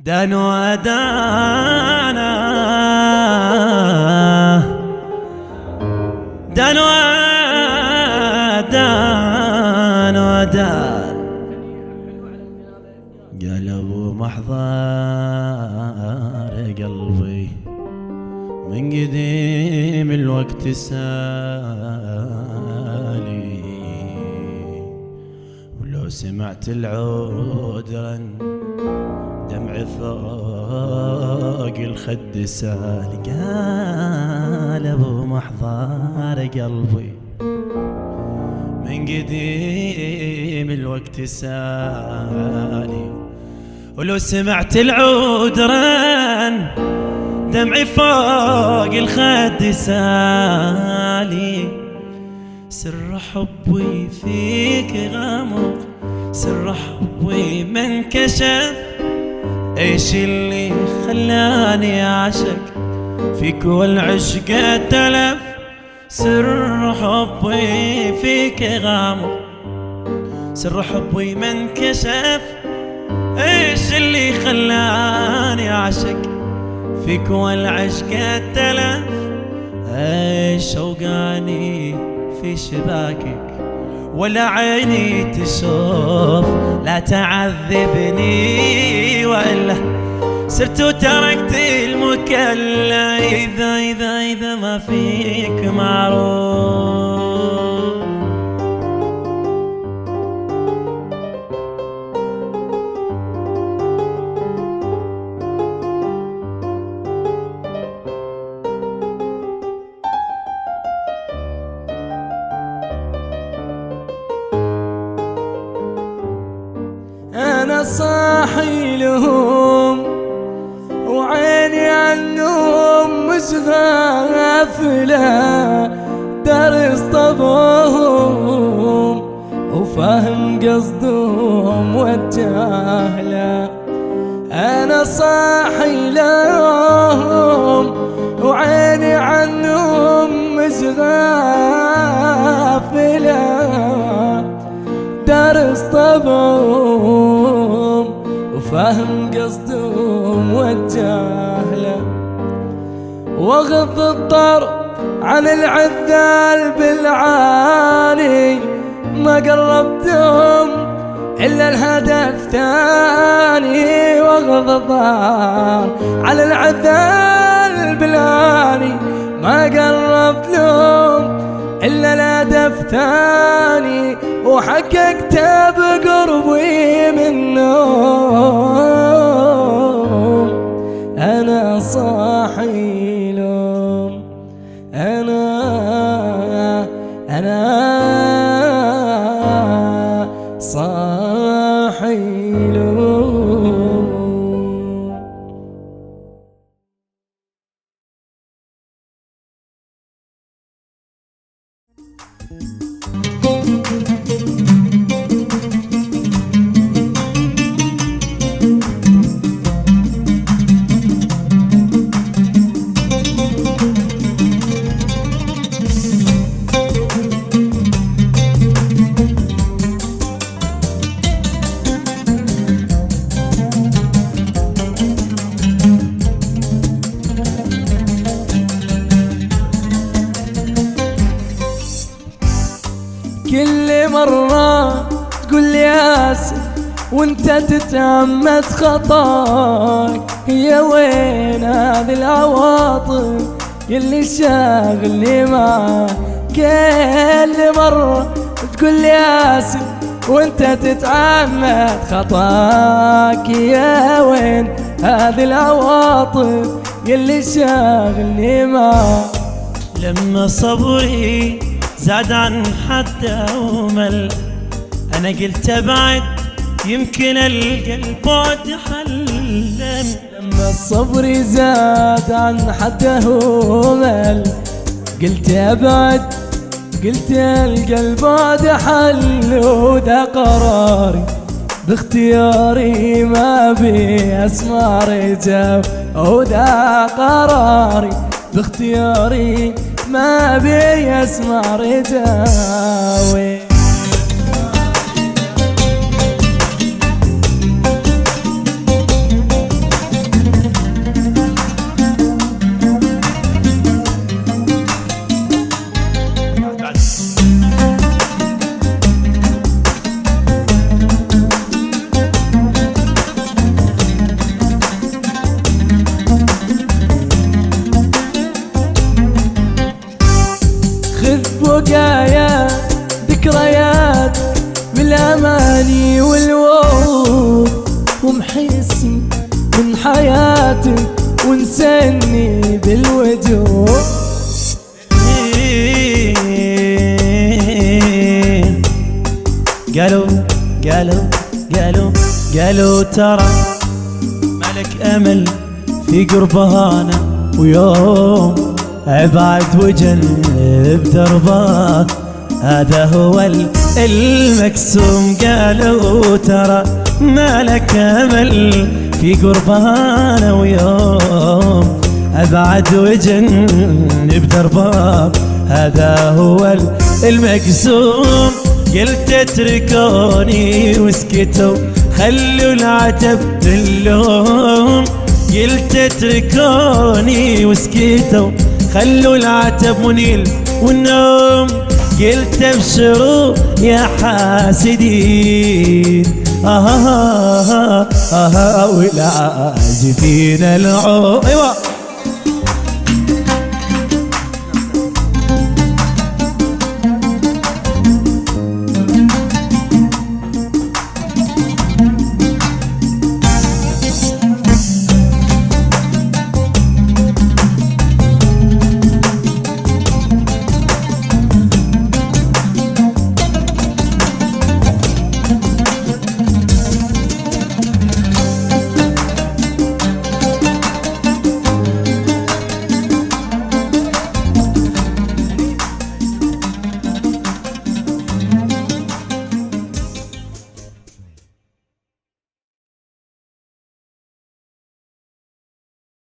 دانو دانا دانو دانو دان قلبوا محضر قلبي من قديم الوقت سالي، ولو سمعت العود رن دمع فوق الخد سالي. قلبوا محضر قلبي من قديم الوقت سالي، ولو سمعت العود رن دمعي فوق الخد سالي. سر حبي فيك غامض، سر حبي ما انكشف، ايش اللي خلاني اعشق فيك والعشق تلف. سر حبي فيك غامض، سر حبي ما انكشف، ايش اللي خلاني اعشق فيك والعشق تلف. ايش اوقعني في شباكك ولا عيني تشوف، لا تعذبني وإلا سرت وتركت المكلا. إذا ما فيك معروف. أنا صاحي لهم وعيني عنهم مش غافلة، دارس طبعهم وفاهم قصدهم والجهلة. أنا صاحي لهم وعيني عنهم مش غافلة، دارس طبعهم وفاهم قصدهم والجهلة. واغض الطرف عن العذال بالعاني، ما قربتهم إلا الهدف ثاني. واغض الطرف عن العذال بالعاني، ما قربت لهم إلا الهدف ثاني. وحققت بقربي منهم، أنا صاحي لهم. أنا صاحي لهم. كل مرة تقول لي آسف وانت تتعمد خطاك، هي وين هذه العواطف يلي شاغلني معاك؟ كل مرة تقول لي آسف وانت تتعمد خطاك، هي وين هذه العواطف يلي شاغلني معاك؟ لما صبري زاد عن حده ومل، أنا قلت أبعد يمكن ألقى البعد حلا. لما الصبر زاد عن حده ومل، قلت أبعد، قلت ألقى البعد حل. وده قراري باختياري ما بي أسمع رجال، وده قراري باختياري ما بي اسمع رجاوي. اسمي من حياتي ونسني بالوجوه. قالوا ترى ملك امل في قربها انا، ويوم ابعد وجنب دربه هذا هو المكسوم. قالوا ترى ملك امل في قربها انا، ويوم ابعد وجنب دربه هذا هو المكسوم. قلت اتركوني وسكتوا خلوا العتب اللوم. قلت اتركوني وسكتوا خلوا العتب منيل والنوم. قلت ابشروا يا حاسدين والعازفين العود. ايوه